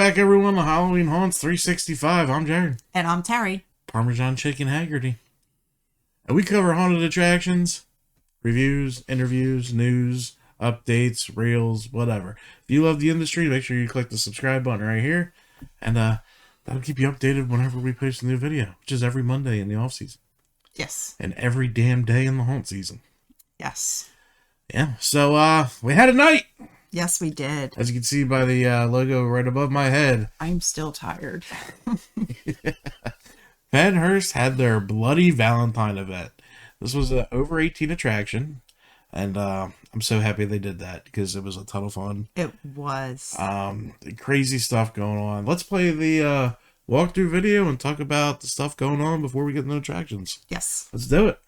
back, everyone, to Halloween Haunts 365. I'm Jared. And I'm Terry. Parmesan Chicken Haggerty. And we cover haunted attractions, reviews, interviews, news, updates, reels, whatever. If you love the industry, make sure you click the subscribe button right here. And that'll keep you updated whenever we post a new video, which is every Monday in the off-season. Yes. And every damn day in the haunt season. Yes. Yeah, so we had a night. Yes, we did. As you can see by the logo right above my head. I'm still tired. Pennhurst had their Bloody Valentine event. This was an over 18 attraction. And I'm so happy they did that because it was a ton of fun. It was. Crazy stuff going on. Let's play the walkthrough video and talk about the stuff going on before we get into attractions. Yes. Let's do it.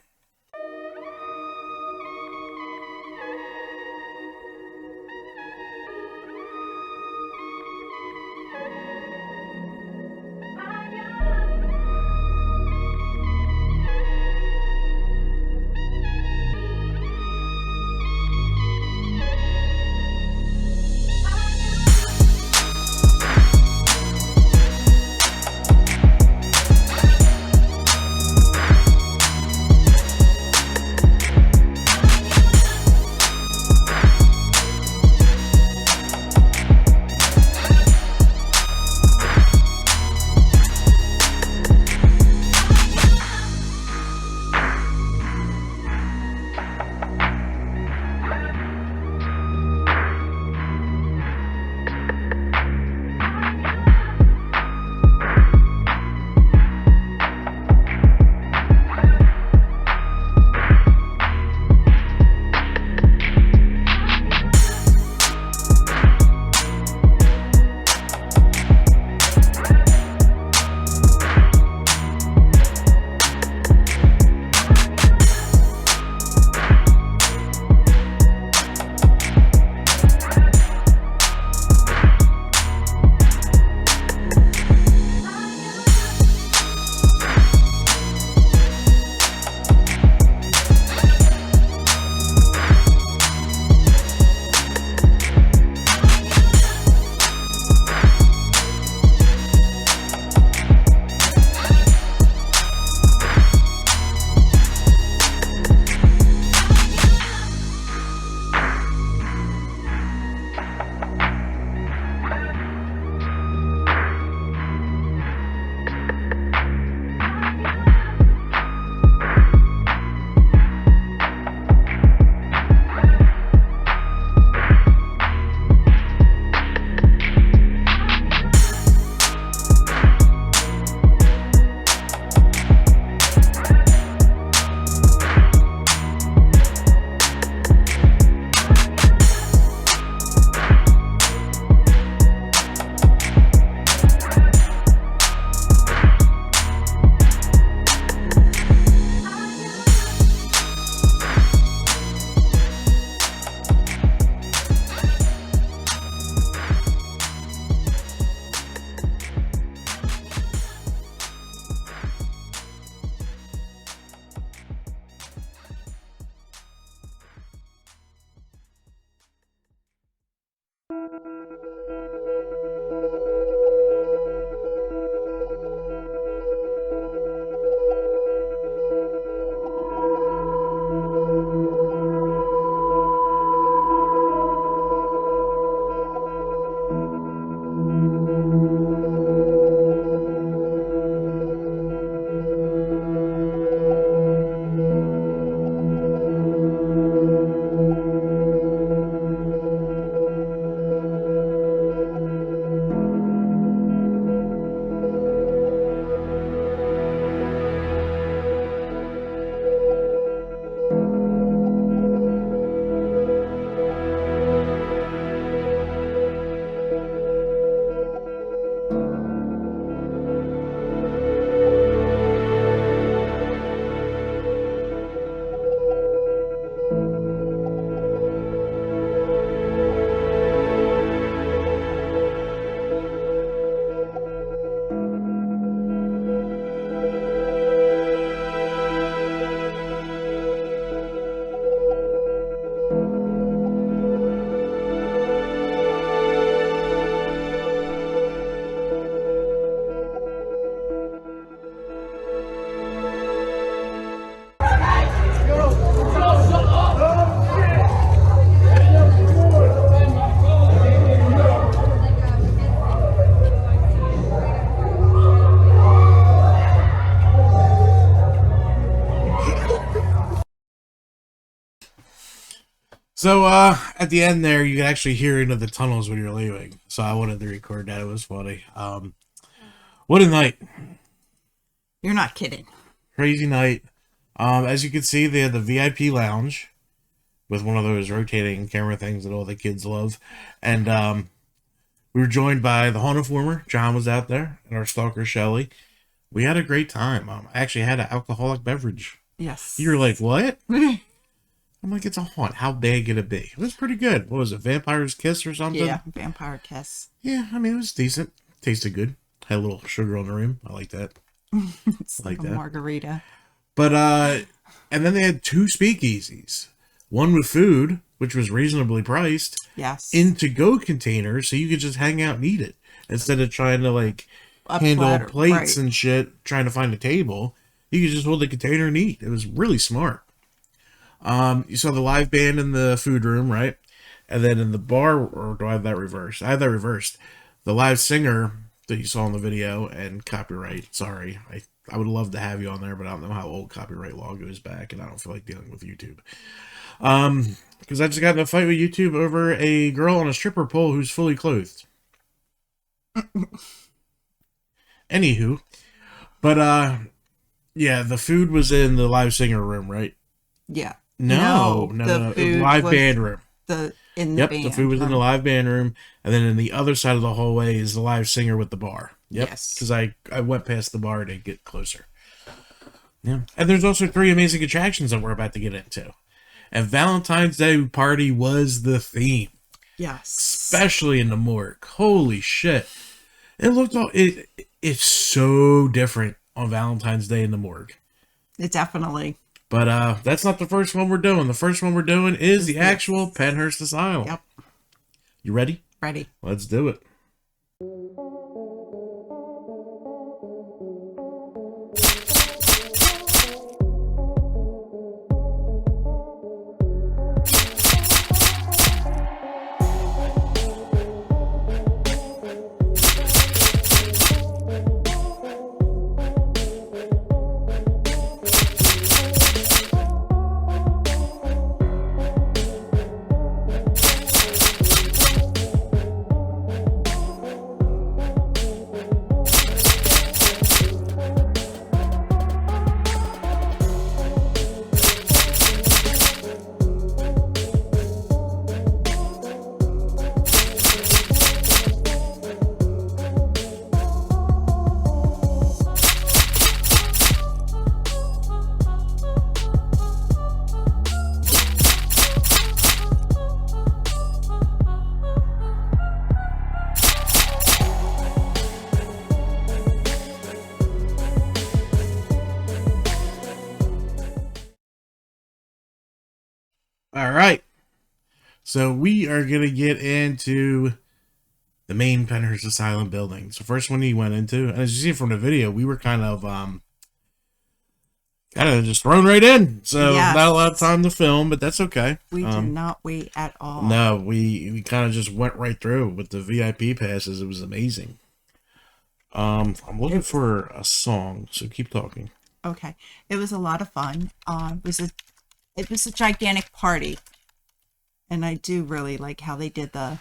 So at the end there, you can actually hear into the tunnels when you're leaving. So I wanted to record that. It was funny. What a night. You're not kidding. Crazy night. As you can see, they had the VIP lounge with one of those rotating camera things that all the kids love. And we were joined by the Haunted Informer. John was out there, and our stalker, Shelly. We had a great time. I actually had an alcoholic beverage. Yes. You were like, what? I'm like, it's a haunt. How bad could it be? It was pretty good. What was it, Vampire's Kiss or something? Yeah, Vampire Kiss. Yeah, I mean, it was decent. Tasted good. Had a little sugar on the rim. I like that. It's like a margarita. But, and then they had 2 speakeasies. One with food, which was reasonably priced. Yes. In to-go containers, so you could just hang out and eat it. Instead of trying to, like, handle plates and shit, trying to find a table. You could just hold the container and eat. It was really smart. You saw the live band in the food room, right? And then in the bar, or do I have that reversed? I have that reversed. The live singer that you saw in the video, and copyright, sorry. I would love to have you on there, but I don't know how old copyright law goes back, and I don't feel like dealing with YouTube. Because I just got in a fight with YouTube over a girl on a stripper pole who's fully clothed. Anywho. But, yeah, the food was in the live singer room, right? Yeah. No. Live band room. The food was in the live band room, and then in the other side of the hallway is the live singer with the bar. Yep. Yes. Because I went past the bar to get closer. Yeah. And there's also 3 amazing attractions that we're about to get into. And Valentine's Day party was the theme. Yes. Especially in the morgue. Holy shit. It looked it's so different on Valentine's Day in the morgue. It definitely. But that's not the first one we're doing. The first one we're doing is the actual Pennhurst Asylum. Yep. You ready? Ready. Let's do it. All right. So we are going to get into the main Pennhurst Asylum building. So first one he went into, and as you see from the video, we were kind of just thrown right in. So yes. Not a lot of time to film, but that's okay. We did not wait at all. No, we kind of just went right through with the VIP passes. It was amazing. I'm looking for a song, so keep talking. Okay. It was a lot of fun. It was a gigantic party. And I do really like how they did the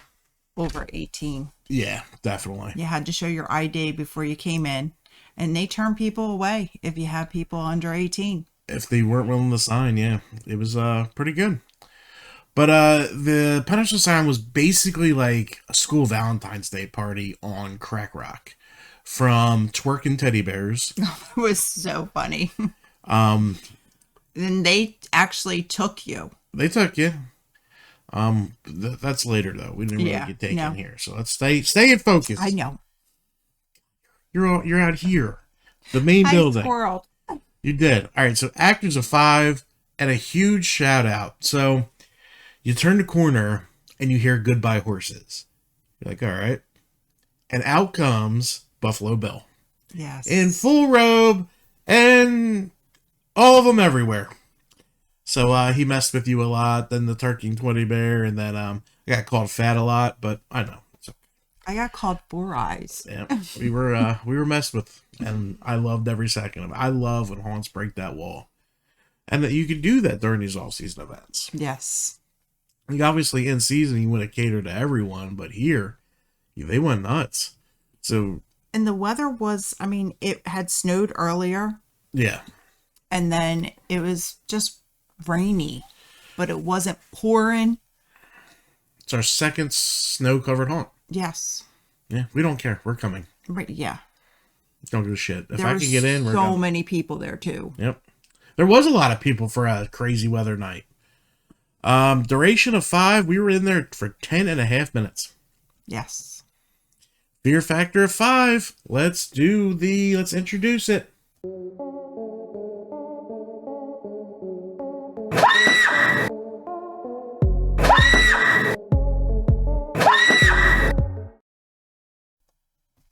over 18. Yeah, definitely. You had to show your ID before you came in. And they turn people away if you have people under 18. If they weren't willing to sign, yeah. It was pretty good. But the Pennhurst Asylum was basically like a school Valentine's Day party on crack rock. From twerking teddy bears. It was so funny. And they actually took you. They took you. That's later though. We didn't really get taken here, so let's stay in focus. I know. You're out here, the main building. World. You did. All right. So actors of 5 and a huge shout out. So you turn the corner and you hear "Goodbye Horses." You're like, all right, and out comes Buffalo Bill. Yes. In full robe and all of them everywhere. So he messed with you a lot. Then the turkey and 20 bear, and then I got called fat a lot, but I know. It's okay. I got called 4 eyes. Yeah, we were messed with, and I loved every second of it. I love when haunts break that wall, and that you can do that during these all-season events. Yes. Like, obviously, in season, you want to cater to everyone, but here, they went nuts. So, And the weather was, I mean, it had snowed earlier, yeah. and then it was just rainy, but it wasn't pouring. It's our second snow-covered haunt. Yes. Yeah, we don't care. We're coming. Right, yeah. Don't give a shit. If There I were can get in, we're so going. many people there, too. Yep. There was a lot of people for a crazy weather night. Duration of 5, we were in there for 10.5 minutes. Yes. Fear factor of 5. Let's introduce it.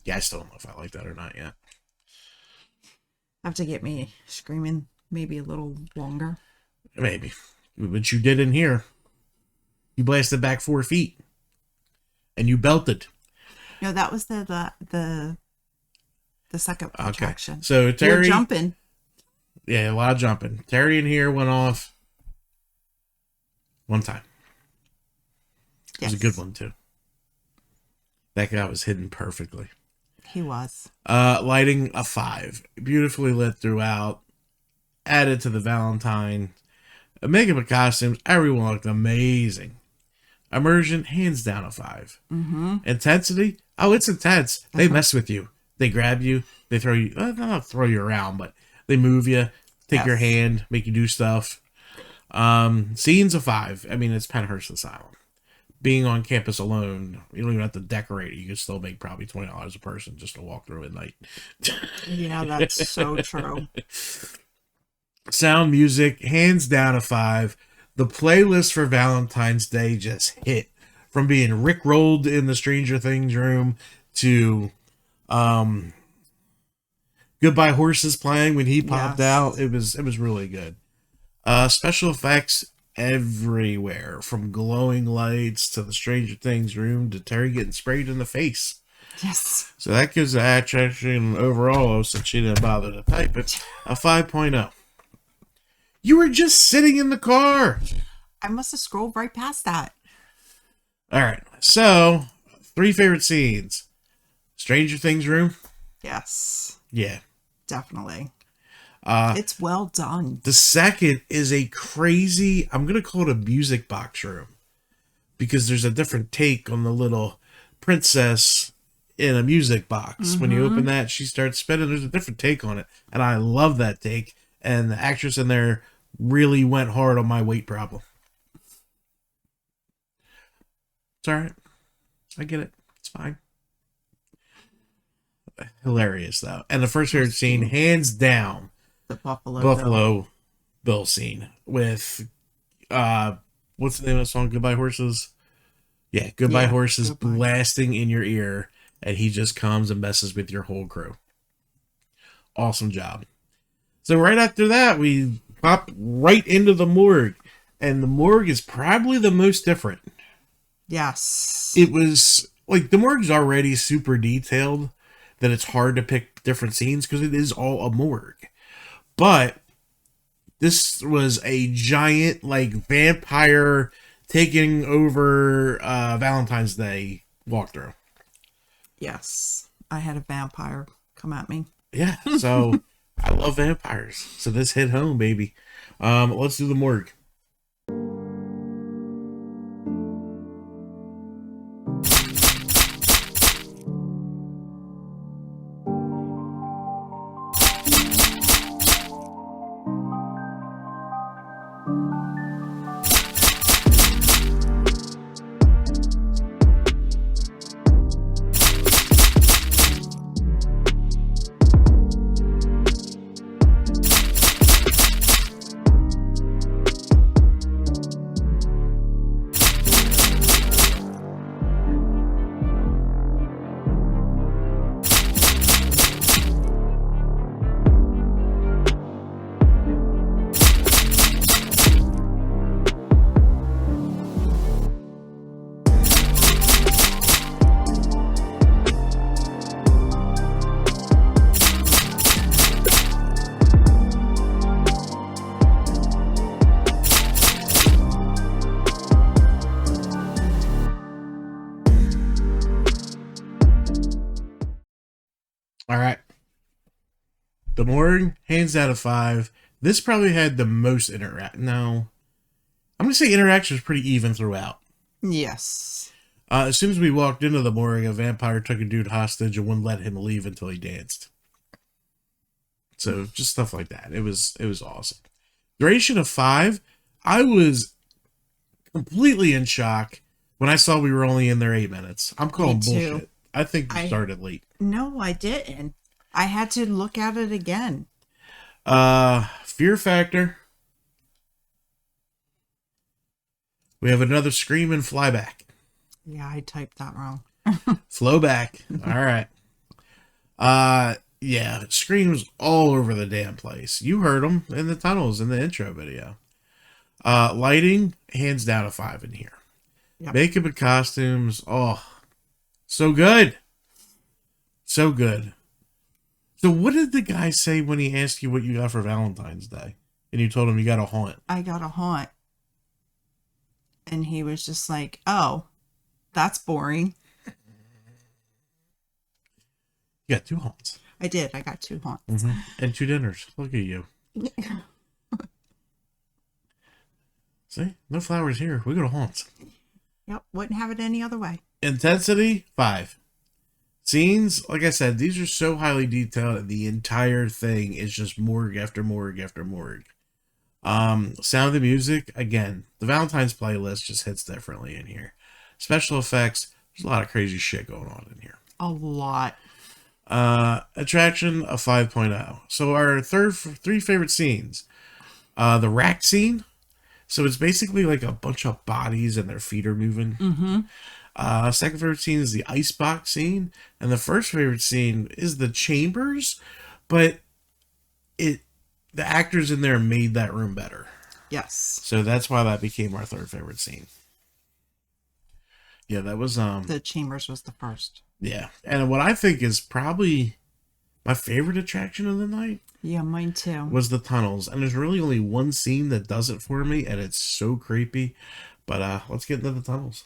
Yeah, I still don't know if I like that or not yet. Have to get me screaming maybe a little longer. Maybe. But you did in here. You blasted back 4 feet. And you belted. No, that was the second attraction. So Terry, you're jumping. Yeah, a lot of jumping. Terry in here went off one time. It was a good one too. That guy was hidden perfectly. He was. Lighting a 5. Beautifully lit throughout. Added to the Valentine. Makeup and costumes. Everyone looked amazing. Immersion, hands down a 5. Mm-hmm. Intensity. Oh, it's intense. They mess with you. They grab you. They throw you. Not throw you around, but they move you. Take your hand. Make you do stuff. Scenes a 5. I mean, it's Pennhurst Asylum. Being on campus alone, you don't even have to decorate it. You can still make probably $20 a person just to walk through at night. Yeah, that's so true. Sound, music, hands down a 5. The playlist for Valentine's Day just hit. From being rickrolled in the Stranger Things room to Goodbye Horses playing when he popped out. It was really good. Special effects everywhere, from glowing lights to the Stranger Things room to Terry getting sprayed in the face. Yes. So that gives the attraction overall, since she didn't bother to type it, a 5.0. You were just sitting in the car. I must have scrolled right past that. All right. So, 3 favorite scenes. Stranger Things room. Yes. Yeah. Definitely. It's well done. The second is a crazy, I'm going to call it a music box room, because there's a different take on the little princess in a music box. Mm-hmm. When you open that, she starts spinning. There's a different take on it. And I love that take. And the actress in there really went hard on my weight problem. It's all right. I get it. It's fine. Hilarious, though. And the first favorite scene, hands down, the Buffalo Bill scene with, what's the name of the song? Goodbye Horses? Yeah, Goodbye Horses blasting in your ear, and he just comes and messes with your whole crew. Awesome job. So right after that, we pop right into the Morgue. And the Morgue is probably the most different. Yes. It was, like, the Morgue's already super detailed, that it's hard to pick different scenes because it is all a morgue. But this was a giant, like, vampire taking over Valentine's Day walkthrough. Yes. I had a vampire come at me. Yeah, so I love vampires. So this hit home, baby. Let's do the Morgue. Morgue, hands down a 5. This probably had the most interact. No, I'm gonna say interaction was pretty even throughout. Yes. As soon as we walked into the morgue, a vampire took a dude hostage and wouldn't let him leave until he danced. So just stuff like that. It was awesome. Duration of 5. I was completely in shock when I saw we were only in there 8 minutes. I'm calling bullshit. I think we started late. No, I didn't. I had to look at it again. Fear factor. We have another scream and flyback. Yeah, I typed that wrong. Flow back. All right. Yeah, screams all over the damn place. You heard them in the tunnels in the intro video. Lighting, hands down a 5 in here. Yep. Makeup and costumes, oh, so good. So good. So what did the guy say when he asked you what you got for Valentine's Day? And you told him you got a haunt. I got a haunt. And he was just like, oh, that's boring. You got 2 haunts. I did. I got 2 haunts. Mm-hmm. And 2 dinners. Look at you. See? No flowers here. We go to haunts. Yep. Wouldn't have it any other way. Intensity, 5. Scenes, like I said, these are so highly detailed and the entire thing is just morgue after morgue after morgue. Sound of the music, again, the Valentine's playlist just hits differently in here. Special effects, there's a lot of crazy shit going on in here. A lot. Attraction, a 5.0. So our 3 favorite scenes. The rack scene. So it's basically like a bunch of bodies and their feet are moving. Mm-hmm. Second favorite scene is the icebox scene. And the first favorite scene is the chambers. But the actors in there made that room better. Yes. So that's why that became our 3rd favorite scene. Yeah, that was the chambers was the first. Yeah. And what I think is probably my favorite attraction of the night. Yeah, mine too. Was the tunnels. And there's really only one scene that does it for me, and it's so creepy. But let's get into the tunnels.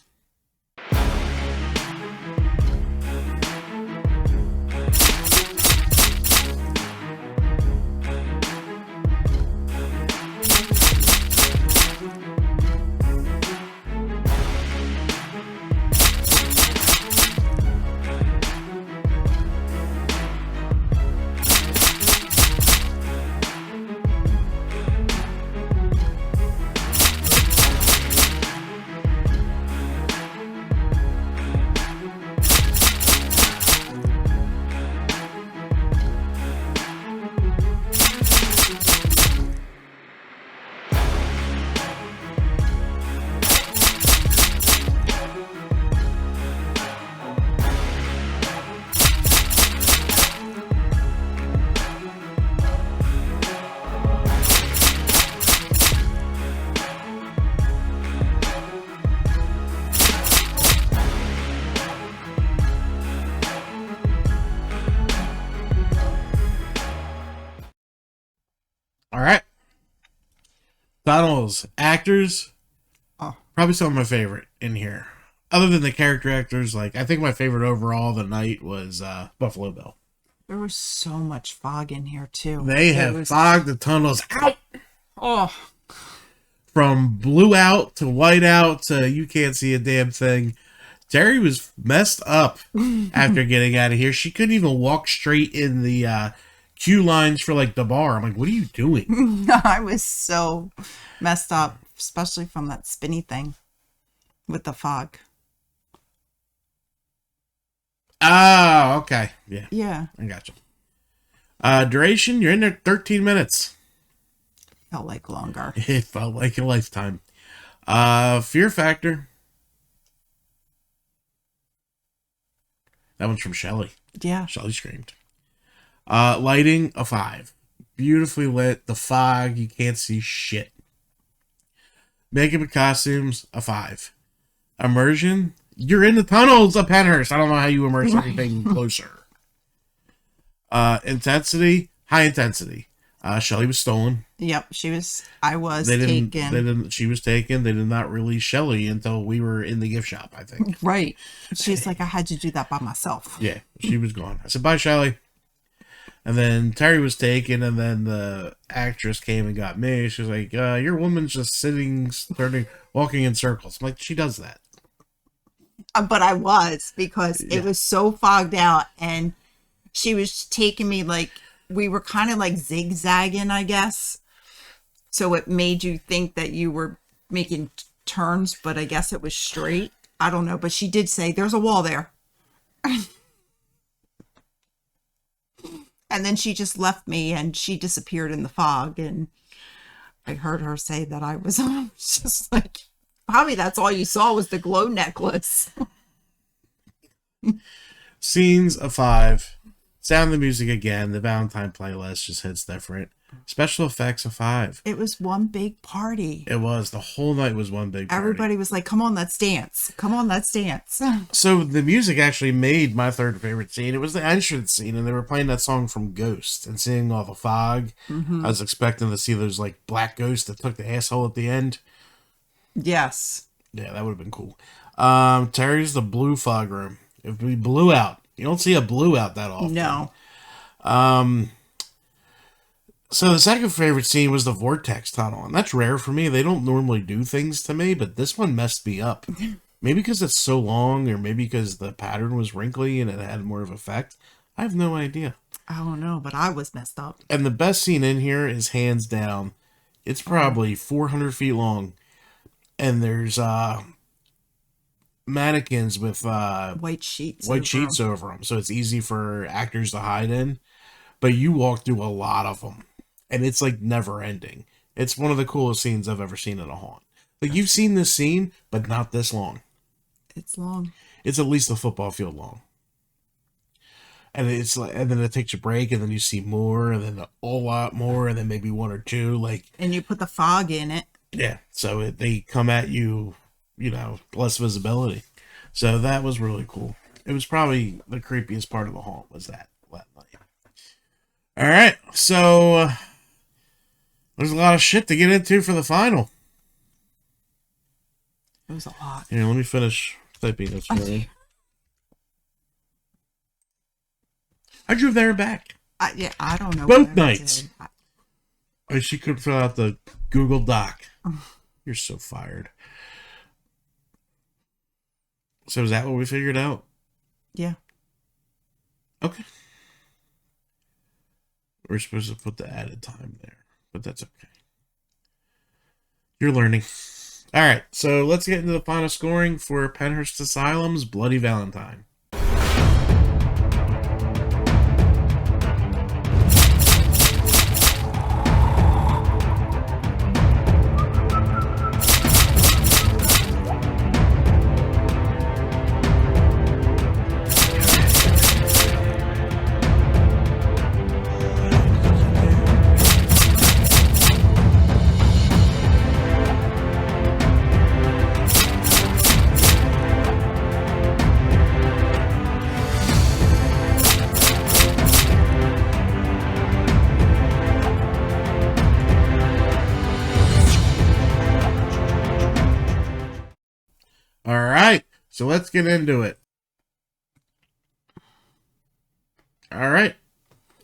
All right. Tunnels. Actors. Oh. Probably some of my favorite in here. Other than the character actors, like I think my favorite overall the night was Buffalo Bill. There was so much fog in here too. They have fogged the tunnels out. Oh. From blue out to white out to you can't see a damn thing. Terry was messed up after getting out of here. She couldn't even walk straight in the queue lines for like the bar. I'm like, what are you doing? I was so messed up, especially from that spinny thing with the fog. Oh, okay. Yeah. Yeah. I got you. Duration, you're in there 13 minutes. Felt like longer. It felt like a lifetime. Fear factor. That one's from Shelly. Yeah. Shelly screamed. Lighting, a 5. Beautifully lit. The fog, you can't see shit. Makeup and costumes, a 5. Immersion, you're in the tunnels of Pennhurst. I don't know how you immerse anything closer. Intensity, high intensity. Shelly was stolen. Yep, I was taken. She was taken. They did not release Shelly until we were in the gift shop, I think. Right. She's like, I had to do that by myself. Yeah, she was gone. I said, bye, Shelly. And then Terry was taken, and then the actress came and got me. She was like, your woman's just sitting, walking in circles. I'm like, she does that. But I was, because it was so fogged out, and she was taking me like, we were kind of like zigzagging, I guess. So it made you think that you were making turns, but I guess it was straight. I don't know, but she did say there's a wall there. And then she just left me, and she disappeared in the fog. And I heard her say that I was just like, probably that's all you saw was the glow necklace. Scenes of 5. Sound of the music again. The Valentine playlist just hits different. Special effects of 5. It was one big party. It was. The whole night was one big party. Everybody was like, come on, let's dance. Come on, let's dance. So the music actually made my third favorite scene. It was the entrance scene, and they were playing that song from Ghost and seeing all the fog. I was expecting to see those like black ghosts that took the asshole at the end. Yes. Yeah, that would have been cool. Terry's the blue fog room. If we blew out, you don't see a blue out that often. No. So the second favorite scene was the vortex tunnel, and that's rare for me. They don't normally do things to me, but this one messed me up. Maybe because it's so long, or maybe because the pattern was wrinkly and it had more of effect. I have no idea. I don't know, but I was messed up. And the best scene in here is hands down. It's probably 400 feet long, and there's mannequins with White sheets over them, so it's easy for actors to hide in. But you walk through a lot of them, and it's like never ending. It's one of the coolest scenes I've ever seen in a haunt. Like, you've seen this scene, but not this long. It's long. It's at least a football field long. And it's like, and then it takes a break, and then you see more, and then a whole lot more, and then maybe one or two. Like, and you put the fog in it. Yeah, so they come at you, less visibility. So that was really cool. It was probably the creepiest part of the haunt was that night. All right, so there's a lot of shit to get into for the final. It was a lot. Here, let me finish typing this for you. I drove there and back. I don't know. Both nights. She could fill out the Google Doc. You're so fired. So is that what we figured out? Yeah. Okay. We're supposed to put the added time there, but that's okay. You're learning. All right, so let's get into the final scoring for Pennhurst Asylum's Bloody Valentine. All right, so let's get into it. All right.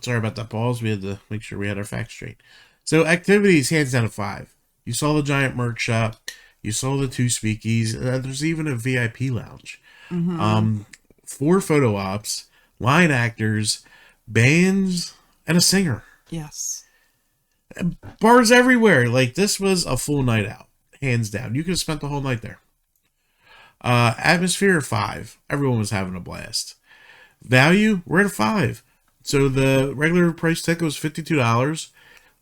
Sorry about that pause. We had to make sure we had our facts straight. So activities, hands down to 5. You saw the giant merch shop. You saw the 2 speakeasies. There's even a VIP lounge. 4 photo ops, line actors, bands, and a singer. Yes. Bars everywhere. Like, this was a full night out, hands down. You could have spent the whole night there. Atmosphere 5. Everyone was having a blast. Value, we're at a 5. So the regular price ticket was $52.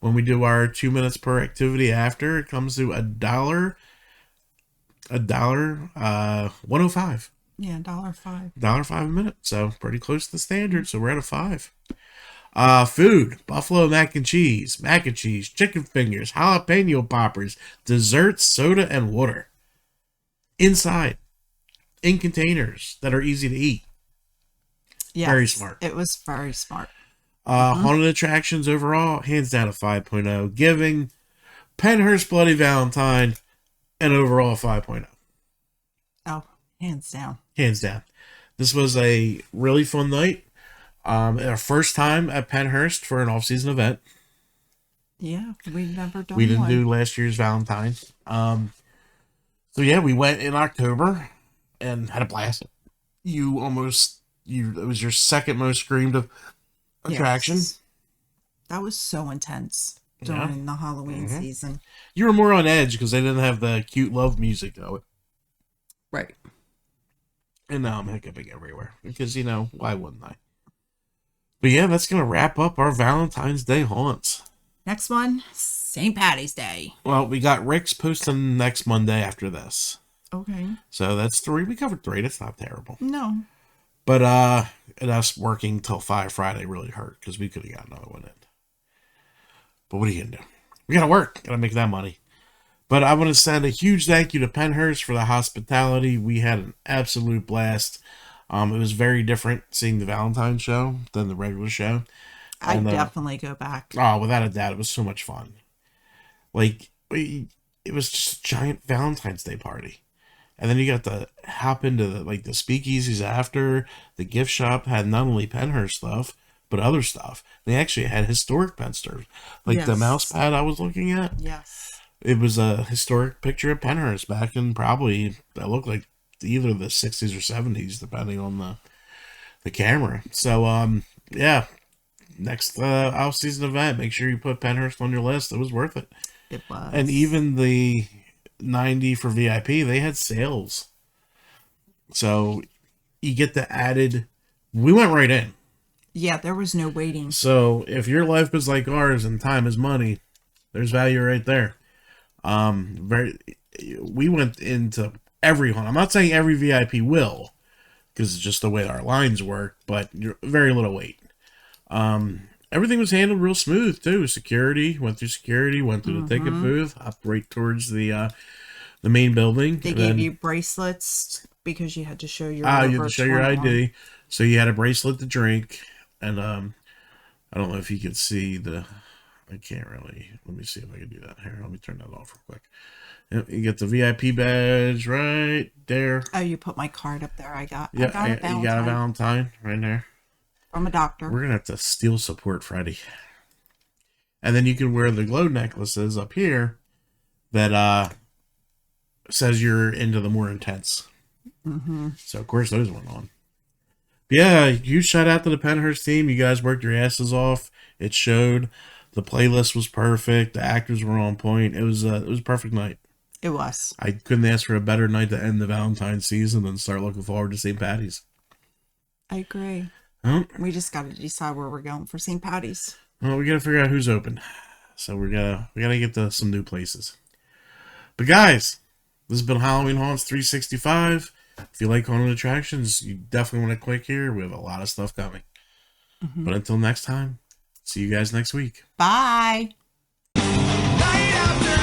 When we do our 2 minutes per activity after, it comes to $1.05. Yeah, $1.05. $1.05 a minute. So pretty close to the standard. So we're at a 5. Food, buffalo mac and cheese, chicken fingers, jalapeno poppers, desserts, soda, and water. Inside, in containers that are easy to eat. Yes, very smart. It was very smart. Haunted attractions overall, hands down a 5.0. Giving, Pennhurst Bloody Valentine, and overall 5.0. Oh, hands down. Hands down. This was a really fun night. Our first time at Pennhurst for an off-season event. Yeah, we've never done We didn't one. do last year's Valentine. So yeah, we went in October and had a blast. It was your second most screamed of attraction. Yes. That was so intense Yeah. during the Halloween season. You were more on edge because they didn't have the cute love music though. Right. And now I'm hiccuping everywhere because, why wouldn't I? But yeah, that's going to wrap up our Valentine's Day haunts. Next one, St. Patty's Day. Well, we got Rick's posting next Monday after this. Okay. So that's 3. We covered 3. That's not terrible. No. But and us working till 5 Friday really hurt because we could have got another one in. But what are you going to do? We got to work. Got to make that money. But I want to send a huge thank you to Pennhurst for the hospitality. We had an absolute blast. It was very different seeing the Valentine show than the regular show. I'd definitely go back. Oh, without a doubt, it was so much fun. Like, it was just a giant Valentine's Day party. And then you got to hop into the speakeasies after. The gift shop had not only Pennhurst stuff, but other stuff. They actually had historic Pensters. Like the mouse pad I was looking at. Yes. It was a historic picture of Pennhurst back in probably, that looked like either the 60s or 70s, depending on the camera. So, yeah. Next off-season event, make sure you put Pennhurst on your list. It was worth it. It was. And even the 90 for VIP, they had sales. So you get the added. We went right in. Yeah, there was no waiting. So if your life is like ours and time is money, there's value right there. We went into everyone. I'm not saying every VIP will, because it's just the way our lines work, but very little wait. Everything was handled real smooth too. Went through security, went through the ticket booth, up right towards the main building. They gave you bracelets because you had to show your you had to show your ID. So you had a bracelet to drink, and I don't know if you could see I can't really. Let me see if I can do that here. Let me turn that off real quick. Yep, you get the VIP badge right there. Oh, you put my card up there. I got Yeah, a Valentine. you got a Valentine right there. From a doctor. We're gonna have to steal support Friday. And then you can wear the glow necklaces up here that says you're into the more intense. So of course those went on. But yeah, huge shout out to the Pennhurst team. You guys worked your asses off. It showed. The playlist was perfect. The actors were on point. It was a perfect night. It was. I couldn't ask for a better night to end the Valentine's season and start looking forward to St. Patty's. I agree. We just got to decide where we're going for St. Patty's. Well, we got to figure out who's open. So we gotta get to some new places. But guys, this has been Halloween Haunts 365. If you like haunted attractions, you definitely want to click here. We have a lot of stuff coming. But until next time, see you guys next week. Bye. Night after